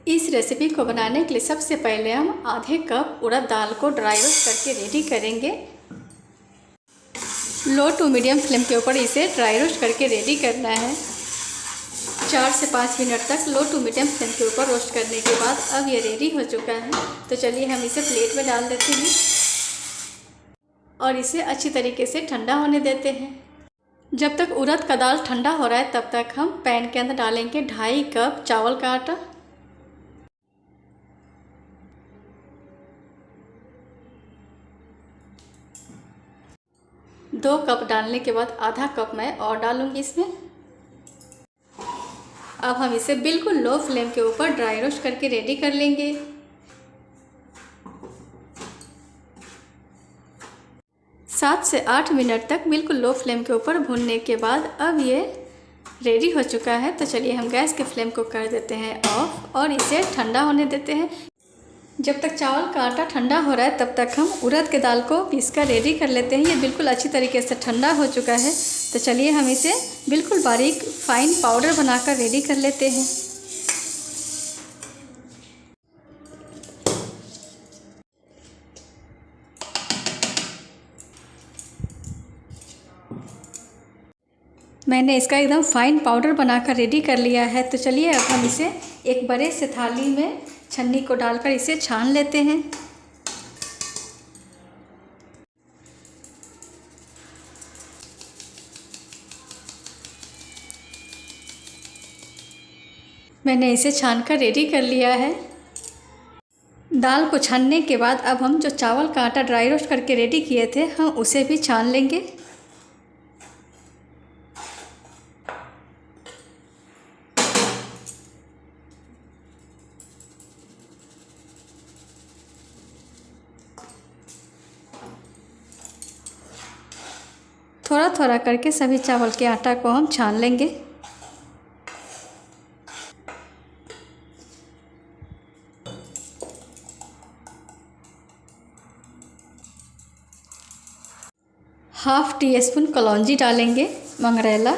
इस रेसिपी को बनाने के लिए सबसे पहले हम आधे कप उड़द दाल को ड्राई रोस्ट करके रेडी करेंगे। लो टू मीडियम फ्लेम के ऊपर इसे ड्राई रोस्ट करके रेडी करना है। 4 से 5 मिनट तक लो टू मीडियम फ्लेम के ऊपर रोस्ट करने के बाद अब ये रेडी हो चुका है। तो चलिए हम इसे प्लेट में डाल देते हैं और इसे अच्छी तरीके से ठंडा होने देते हैं। जब तक उड़द का दाल ठंडा हो रहा है तब तक हम पैन के अंदर डालेंगे 2.5 कप चावल का आटा, 2 कप डालने के बाद आधा कप मैं और डालूंगी इसमें। अब हम इसे बिल्कुल लो फ्लेम के ऊपर ड्राई रोस्ट करके रेडी कर लेंगे। 7 से 8 मिनट तक बिल्कुल लो फ्लेम के ऊपर भूनने के बाद अब ये रेडी हो चुका है। तो चलिए हम गैस के फ्लेम को कर देते हैं ऑफ और इसे ठंडा होने देते हैं। जब तक चावल का आटा ठंडा हो रहा है तब तक हम उड़द के दाल को पीस कर रेडी कर लेते हैं। ये बिल्कुल अच्छी तरीके से ठंडा हो चुका है। तो चलिए हम इसे बिल्कुल बारीक फाइन पाउडर बनाकर रेडी कर लेते हैं। मैंने इसका एकदम फाइन पाउडर बनाकर रेडी कर लिया है। तो चलिए अब हम इसे एक बड़े से थाली में छन्नी को डालकर इसे छान लेते हैं। मैंने इसे छानकर रेडी कर लिया है। दाल को छानने के बाद अब हम जो चावल का आटा ड्राई रोस्ट करके रेडी किए थे हम उसे भी छान लेंगे। थोड़ा थोड़ा करके सभी चावल के आटा को हम छान लेंगे। हाफ टी स्पून कलौंजी डालेंगे, मंगरेला,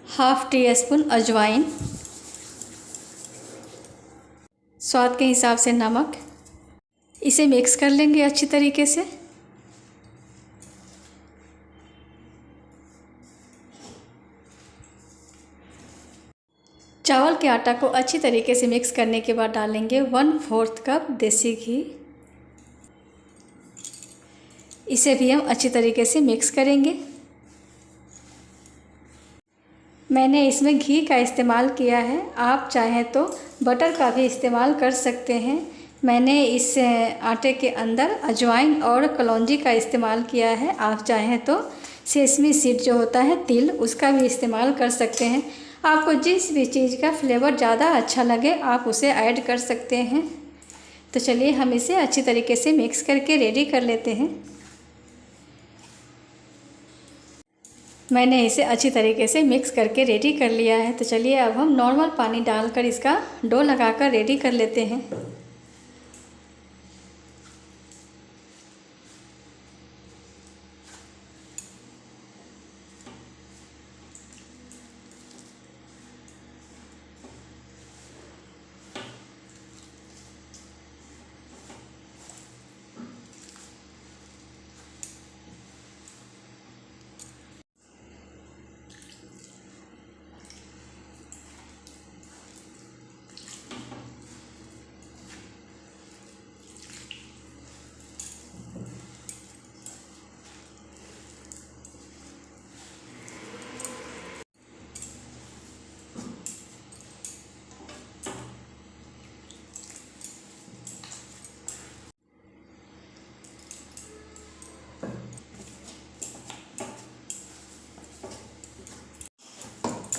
हाफ टी स्पून अजवाइन, स्वाद के हिसाब से नमक। इसे मिक्स कर लेंगे अच्छी तरीके से। चावल के आटा को अच्छी तरीके से मिक्स करने के बाद डालेंगे 1/4 कप देसी घी। इसे भी हम अच्छी तरीके से मिक्स करेंगे। मैंने इसमें घी का इस्तेमाल किया है, आप चाहें तो बटर का भी इस्तेमाल कर सकते हैं। मैंने इस आटे के अंदर अजवाइन और कलौंजी का इस्तेमाल किया है। आप चाहें तो सेसमी सीड जो होता है तिल, उसका भी इस्तेमाल कर सकते हैं। आपको जिस भी चीज़ का फ्लेवर ज़्यादा अच्छा लगे आप उसे ऐड कर सकते हैं। तो चलिए हम इसे अच्छी तरीके से मिक्स करके रेडी कर लेते हैं। मैंने इसे अच्छी तरीके से मिक्स करके रेडी कर लिया है। तो चलिए अब हम नॉर्मल पानी डालकर इसका डो लगाकर रेडी कर लेते हैं।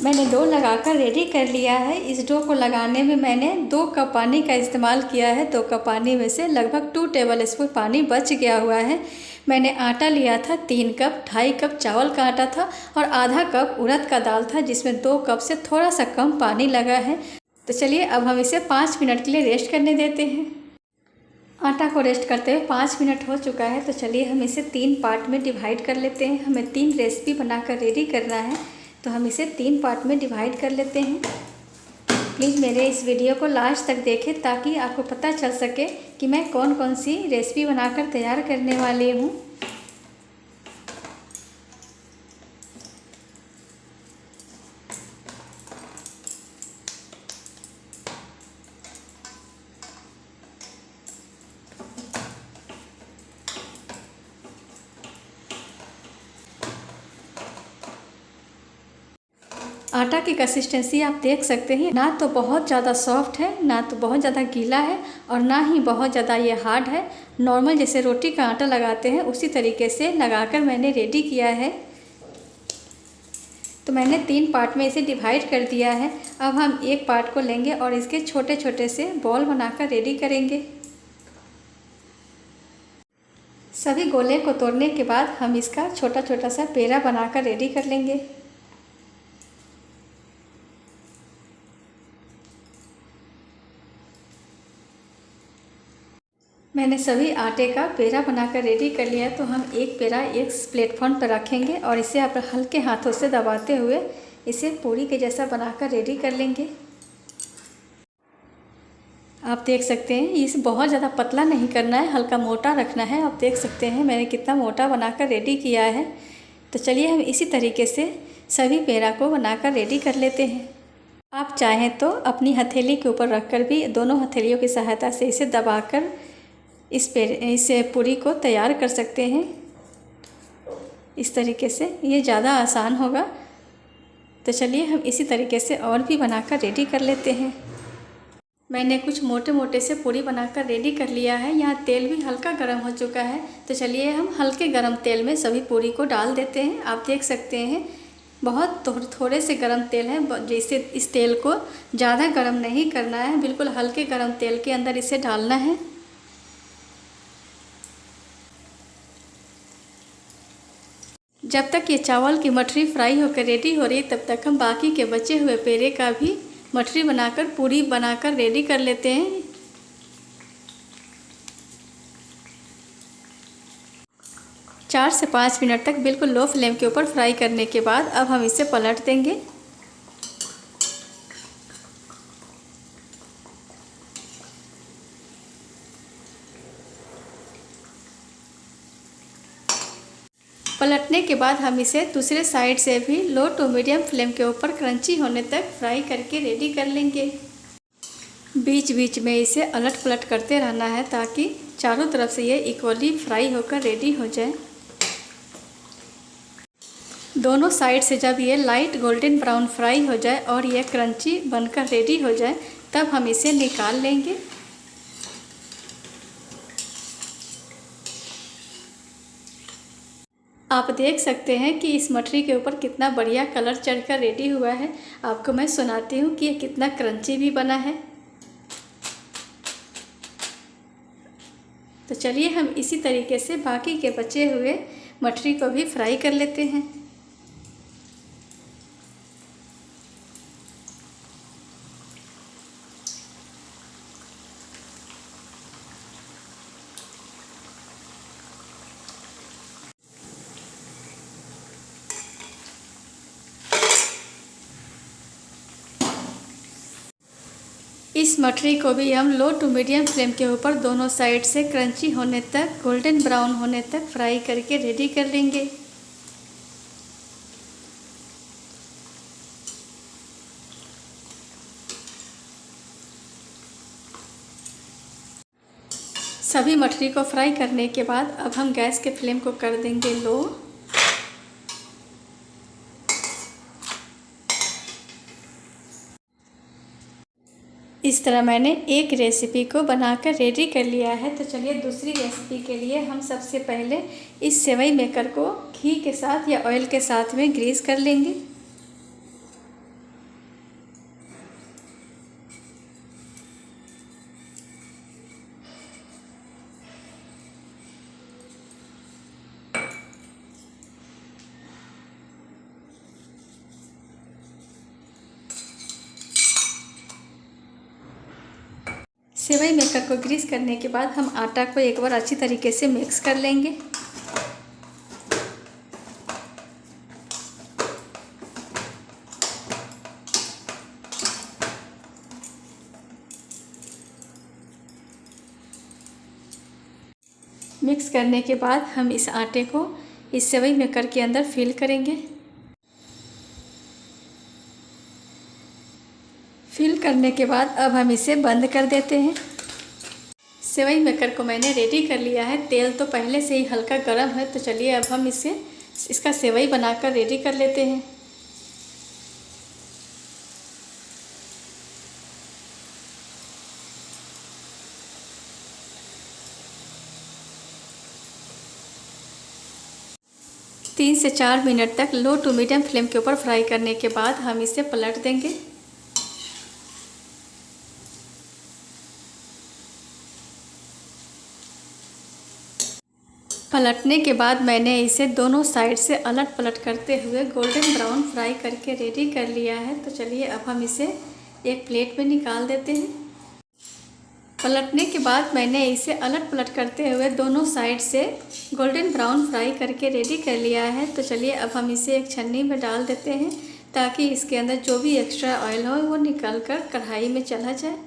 मैंने डो लगाकर रेडी कर लिया है। इस डो को लगाने में मैंने 2 कप पानी का इस्तेमाल किया है। 2 कप पानी में से लगभग 2 टेबल स्पून पानी बच गया हुआ है। मैंने आटा लिया था 3 कप, 2.5 कप चावल का आटा था और आधा कप उड़द का दाल था, जिसमें 2 कप से थोड़ा सा कम पानी लगा है। तो चलिए अब हम इसे 5 मिनट के लिए रेस्ट करने देते हैं। आटा को रेस्ट करते हुए 5 मिनट हो चुका है। तो चलिए हम इसे 3 पार्ट में डिवाइड कर लेते हैं। हमें 3 रेसिपी बनाकर रेडी करना है, तो हम इसे 3 पार्ट में डिवाइड कर लेते हैं। प्लीज़ मेरे इस वीडियो को लास्ट तक देखें ताकि आपको पता चल सके कि मैं कौन कौन सी रेसिपी बनाकर तैयार करने वाली हूँ। आटा की कंसिस्टेंसी आप देख सकते हैं, ना तो बहुत ज़्यादा सॉफ्ट है, ना तो बहुत ज़्यादा गीला है और ना ही बहुत ज़्यादा ये हार्ड है। नॉर्मल जैसे रोटी का आटा लगाते हैं उसी तरीके से लगाकर मैंने रेडी किया है। तो मैंने 3 पार्ट में इसे डिवाइड कर दिया है। अब हम एक पार्ट को लेंगे और इसके छोटे छोटे से बॉल बनाकर रेडी करेंगे। सभी गोले को तोड़ने के बाद हम इसका छोटा छोटा सा पेड़ा बनाकर रेडी कर लेंगे। मैंने सभी आटे का पेड़ा बनाकर रेडी कर लिया है। तो हम एक पेड़ा एक प्लेटफॉर्म पर रखेंगे और इसे आप हल्के हाथों से दबाते हुए इसे पूरी के जैसा बनाकर रेडी कर लेंगे। आप देख सकते हैं इसे बहुत ज़्यादा पतला नहीं करना है, हल्का मोटा रखना है। आप देख सकते हैं मैंने कितना मोटा बनाकर रेडी किया है। तो चलिए हम इसी तरीके से सभी पेड़ा को बनाकर रेडी कर लेते हैं। आप चाहें तो अपनी हथेली के ऊपर रखकर भी दोनों हथेलियों की सहायता से इसे दबाकर इस पूरी को तैयार कर सकते हैं। इस तरीके से ये ज़्यादा आसान होगा। तो चलिए हम इसी तरीके से और भी बनाकर रेडी कर लेते हैं। मैंने कुछ मोटे मोटे से पूरी बनाकर रेडी कर लिया है। यहाँ तेल भी हल्का गर्म हो चुका है। तो चलिए हम हल्के गर्म तेल में सभी पूरी को डाल देते हैं। आप देख सकते हैं बहुत थोड़े से गर्म तेल है, जैसे इस तेल को ज़्यादा गर्म नहीं करना है, बिल्कुल हल्के गर्म तेल के अंदर इसे डालना है। जब तक ये चावल की मठरी फ्राई होकर रेडी हो रही है तब तक हम बाकी के बचे हुए पेड़े का भी मठरी बनाकर पूरी बनाकर रेडी कर लेते हैं। चार से 5 मिनट तक बिल्कुल लो फ्लेम के ऊपर फ्राई करने के बाद अब हम इसे पलट देंगे। पलटने के बाद हम इसे दूसरे साइड से भी लो टू मीडियम फ्लेम के ऊपर क्रंची होने तक फ्राई करके रेडी कर लेंगे। बीच बीच में इसे अलट पलट करते रहना है ताकि चारों तरफ से ये इक्वली फ्राई होकर रेडी हो जाए। दोनों साइड से जब ये लाइट गोल्डन ब्राउन फ्राई हो जाए और ये क्रंची बनकर रेडी हो जाए तब हम इसे निकाल लेंगे। आप देख सकते हैं कि इस मठरी के ऊपर कितना बढ़िया कलर चढ़कर रेडी हुआ है। आपको मैं सुनाती हूँ कि ये कितना क्रंची भी बना है। तो चलिए हम इसी तरीके से बाकी के बचे हुए मठरी को भी फ्राई कर लेते हैं। इस मठरी को भी हम लो टू मीडियम फ्लेम के ऊपर दोनों साइड से क्रंची होने तक, गोल्डन ब्राउन होने तक फ्राई करके रेडी कर लेंगे। सभी मठरी को फ्राई करने के बाद अब हम गैस के फ्लेम को कर देंगे लो। इस तरह मैंने एक रेसिपी को बनाकर रेडी कर लिया है। तो चलिए दूसरी रेसिपी के लिए हम सबसे पहले इस सेवई मेकर को घी के साथ या ऑयल के साथ में ग्रीस कर लेंगे। सेवई मेकर को ग्रीस करने के बाद हम आटा को एक बार अच्छी तरीके से मिक्स कर लेंगे। मिक्स करने के बाद हम इस आटे को इस सेवई मेकर के अंदर फिल करेंगे। फिल करने के बाद अब हम इसे बंद कर देते हैं। सेवई मेकर को मैंने रेडी कर लिया है। तेल तो पहले से ही हल्का गर्म है, तो चलिए अब हम इसका सेवई बनाकर रेडी कर लेते हैं। तीन से 4 मिनट तक लो टू मीडियम फ्लेम के ऊपर फ्राई करने के बाद हम इसे पलट देंगे। पलटने के बाद मैंने इसे दोनों साइड से अलट पलट करते हुए गोल्डन ब्राउन फ्राई करके रेडी कर लिया है। तो चलिए अब हम इसे एक प्लेट में निकाल देते हैं। पलटने के बाद मैंने इसे अलट पलट करते हुए दोनों साइड से गोल्डन ब्राउन फ्राई करके रेडी कर लिया है। तो चलिए अब हम इसे एक छन्नी में डाल देते हैं, ताकि इसके अंदर जो भी एक्स्ट्रा ऑयल हो वो निकल कर कढ़ाई में चला जाए।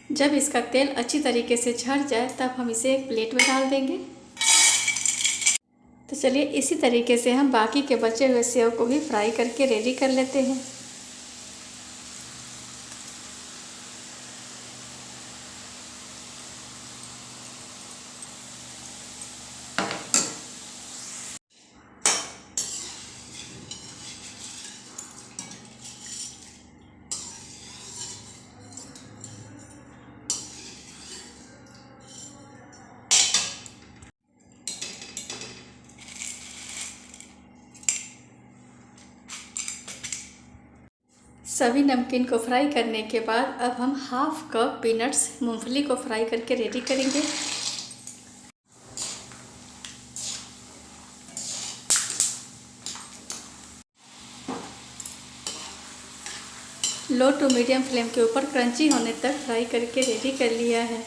जब इसका तेल अच्छी तरीके से छड़ जाए तब हम इसे एक प्लेट में डाल देंगे। तो चलिए इसी तरीके से हम बाकी के बचे हुए सेव को भी फ्राई करके रेडी कर लेते हैं। सभी नमकीन को फ्राई करने के बाद अब हम हाफ कप पीनट्स मूंगफली को फ्राई करके रेडी करेंगे। लो टू मीडियम फ्लेम के ऊपर क्रंची होने तक फ्राई करके रेडी कर लिया है।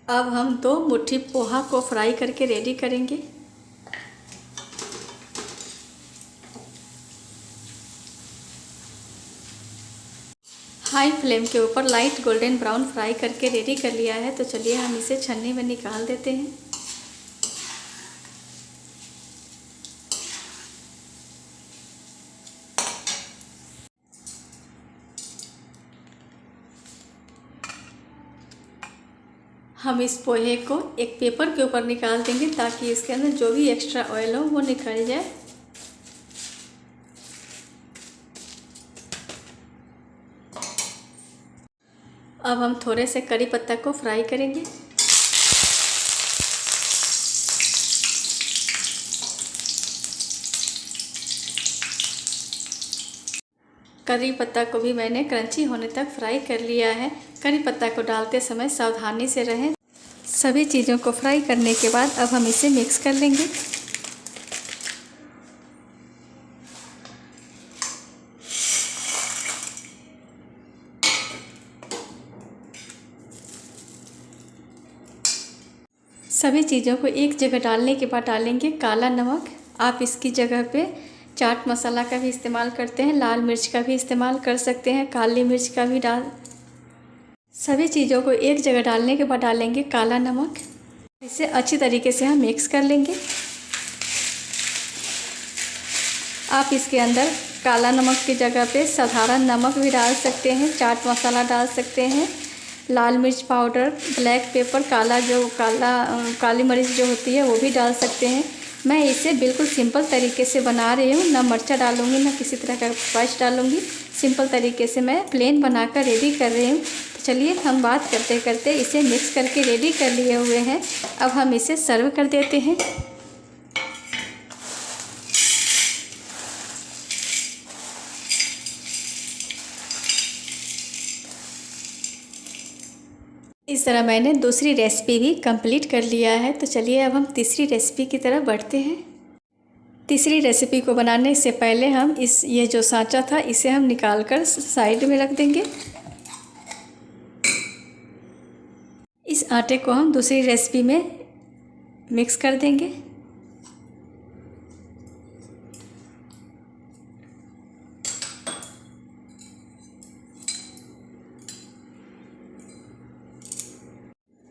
अब हम 2 मुट्ठी पोहा को फ्राई करके रेडी करेंगे। हाई फ्लेम के ऊपर लाइट गोल्डन ब्राउन फ्राई करके रेडी कर लिया है। तो चलिए हम इसे छन्नी में निकाल देते हैं। हम इस पोहे को एक पेपर के ऊपर निकाल देंगे, ताकि इसके अंदर जो भी एक्स्ट्रा ऑयल हो वो निकल जाए। अब हम थोड़े से करी पत्ता को फ्राई करेंगे। करी पत्ता को भी मैंने क्रंची होने तक फ्राई कर लिया है। करी पत्ता को डालते समय सावधानी से रहें। सभी चीज़ों को फ्राई करने के बाद अब हम इसे मिक्स कर लेंगे। सभी चीज़ों को एक जगह डालने के बाद डालेंगे काला नमक। आप इसकी जगह पे चाट मसाला का भी इस्तेमाल करते हैं, लाल मिर्च का भी इस्तेमाल कर सकते हैं, काली मिर्च का भी सभी चीज़ों को एक जगह डालने के बाद डालेंगे काला नमक। इसे अच्छी तरीके से हम मिक्स कर लेंगे। आप इसके अंदर काला नमक की जगह पे साधारण नमक भी डाल सकते हैं, चाट मसाला डाल सकते हैं, लाल मिर्च पाउडर, ब्लैक पेपर, काली मिर्च जो होती है वो भी डाल सकते हैं। मैं इसे बिल्कुल सिंपल तरीके से बना रही हूँ, ना मिर्चा डालूँगी ना किसी तरह का स्पाइस डालूँगी। सिंपल तरीके से मैं प्लेन बनाकर रेडी कर रही हूँ। तो चलिए हम बात करते करते इसे मिक्स करके रेडी कर लिए हुए हैं। अब हम इसे सर्व कर देते हैं। इस तरह मैंने दूसरी रेसिपी भी कंप्लीट कर लिया है। तो चलिए अब हम तीसरी रेसिपी की तरफ बढ़ते हैं। तीसरी रेसिपी को बनाने से पहले हम ये जो सांचा था इसे हम निकाल कर साइड में रख देंगे। इस आटे को हम दूसरी रेसिपी में मिक्स कर देंगे।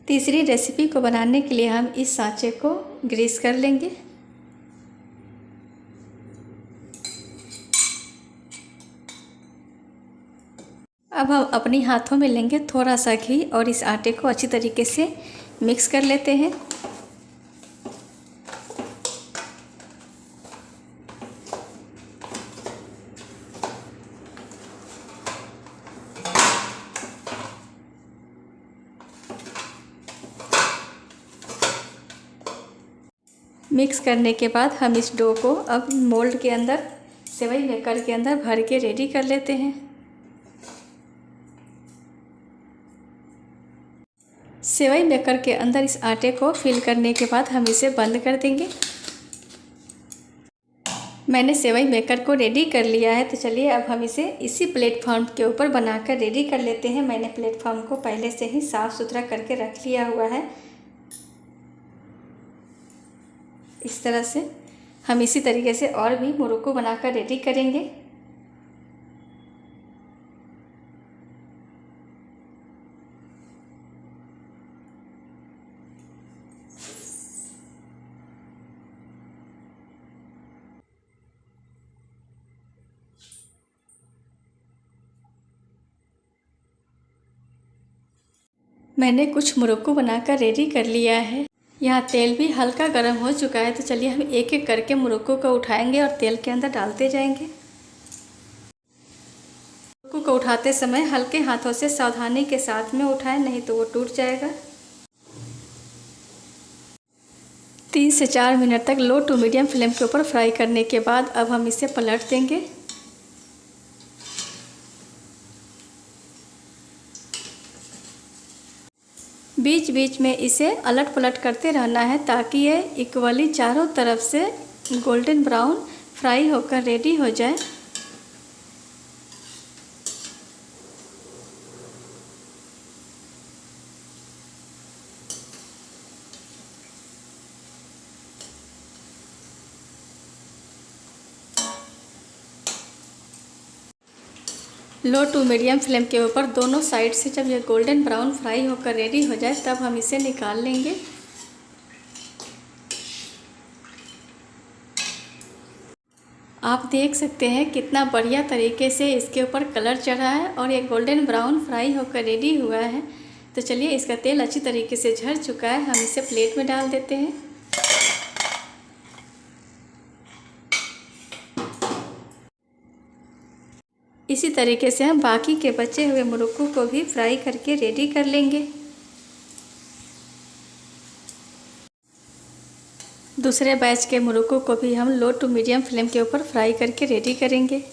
तीसरी रेसिपी को बनाने के लिए हम इस सांचे को ग्रीस कर लेंगे। अब हम अपने हाथों में लेंगे थोड़ा सा घी और इस आटे को अच्छी तरीके से मिक्स कर लेते हैं। मिक्स करने के बाद हम इस डो को अब मोल्ड के अंदर, सेवई मेकर के अंदर भर के रेडी कर लेते हैं। सेवई मेकर के अंदर इस आटे को फिल करने के बाद हम इसे बंद कर देंगे। मैंने सेवई मेकर को रेडी कर लिया है, तो चलिए अब हम इसे इसी प्लेटफॉर्म के ऊपर बनाकर रेडी कर लेते हैं। मैंने प्लेटफॉर्म को पहले से ही साफ़ सुथरा करके रख लिया हुआ है। इस तरह से हम इसी तरीके से और भी मुरुक्कू बनाकर रेडी करेंगे। मैंने कुछ मुरुक्कू बनाकर रेडी कर लिया है। यहाँ तेल भी हल्का गर्म हो चुका है, तो चलिए हम एक एक करके मुरुक्कू को उठाएंगे और तेल के अंदर डालते जाएंगे। मुरुक्कू को उठाते समय हल्के हाथों से सावधानी के साथ में उठाएं, नहीं तो वो टूट जाएगा। 3 से 4 मिनट तक लो टू मीडियम फ्लेम के ऊपर फ्राई करने के बाद अब हम इसे पलट देंगे। बीच बीच में इसे अलट पलट करते रहना है ताकि ये इक्वली चारों तरफ से गोल्डन ब्राउन फ्राई होकर रेडी हो जाए। लो टू मीडियम फ्लेम के ऊपर दोनों साइड से जब ये गोल्डन ब्राउन फ्राई होकर रेडी हो जाए तब हम इसे निकाल लेंगे। आप देख सकते हैं कितना बढ़िया तरीके से इसके ऊपर कलर चढ़ा है और ये गोल्डन ब्राउन फ्राई होकर रेडी हुआ है। तो चलिए, इसका तेल अच्छी तरीके से झड़ चुका है, हम इसे प्लेट में डाल देते हैं। इसी तरीके से हम बाकी के बचे हुए मुरुक्कू को भी फ्राई करके रेडी कर लेंगे। दूसरे बैच के मुरुक्कू को भी हम लो टू मीडियम फ्लेम के ऊपर फ्राई करके रेडी करेंगे।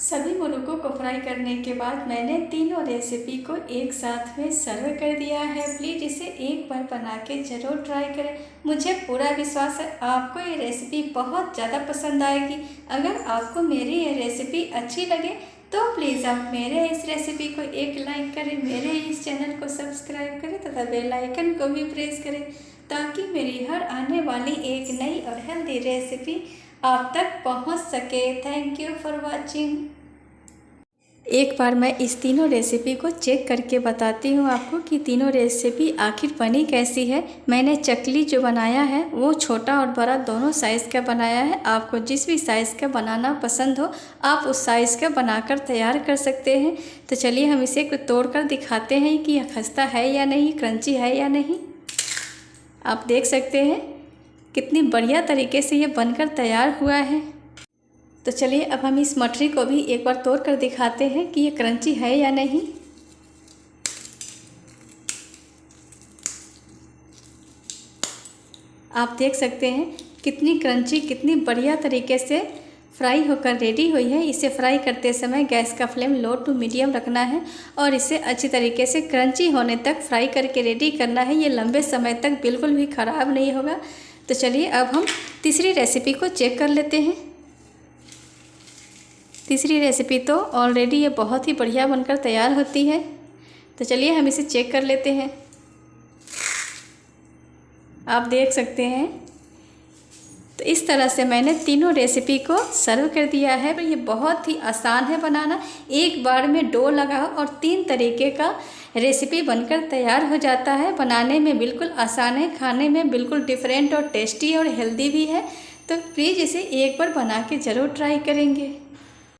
सभी मुरुक्कू को फ्राई करने के बाद मैंने तीनों रेसिपी को एक साथ में सर्व कर दिया है। प्लीज़ इसे एक बार बना के ज़रूर ट्राई करें। मुझे पूरा विश्वास है आपको ये रेसिपी बहुत ज़्यादा पसंद आएगी। अगर आपको मेरी ये रेसिपी अच्छी लगे तो प्लीज़ आप मेरे इस रेसिपी को एक लाइक करें, मेरे इस चैनल को सब्सक्राइब करें तथा बेल आइकन को भी प्रेस करें ताकि मेरी हर आने वाली एक नई और हेल्दी रेसिपी आप तक पहुंच सके। Thank you for watching. एक बार मैं इस तीनों रेसिपी को चेक करके बताती हूँ आपको कि तीनों रेसिपी आखिर बनी कैसी है। मैंने चकली जो बनाया है वो छोटा और बड़ा दोनों साइज़ का बनाया है। आपको जिस भी साइज़ का बनाना पसंद हो आप उस साइज़ का बनाकर तैयार कर सकते हैं। तो चलिए हम इसे तोड़ कर दिखाते हैं कि यह खस्ता है या नहीं, क्रंची है या नहीं। आप देख सकते हैं कितनी बढ़िया तरीके से ये बनकर तैयार हुआ है। तो चलिए अब हम इस मठरी को भी एक बार तोड़ कर दिखाते हैं कि ये क्रंची है या नहीं। आप देख सकते हैं कितनी क्रंची, कितनी बढ़िया तरीके से फ्राई होकर रेडी हुई है। इसे फ्राई करते समय गैस का फ्लेम लो टू मीडियम रखना है और इसे अच्छी तरीके से क्रंची होने तक फ्राई करके रेडी करना है। ये लंबे समय तक बिल्कुल भी ख़राब नहीं होगा। तो चलिए अब हम तीसरी रेसिपी को चेक कर लेते हैं। तीसरी रेसिपी तो ऑलरेडी ये बहुत ही बढ़िया बनकर तैयार होती है। तो चलिए हम इसे चेक कर लेते हैं। आप देख सकते हैं तो इस तरह से मैंने तीनों रेसिपी को सर्व कर दिया है। पर ये बहुत ही आसान है बनाना। एक बार में डो लगाओ और 3 तरीके का रेसिपी बनकर तैयार हो जाता है। बनाने में बिल्कुल आसान है, खाने में बिल्कुल डिफरेंट और टेस्टी और हेल्दी भी है। तो प्लीज़ इसे एक बार बना के ज़रूर ट्राई करेंगे।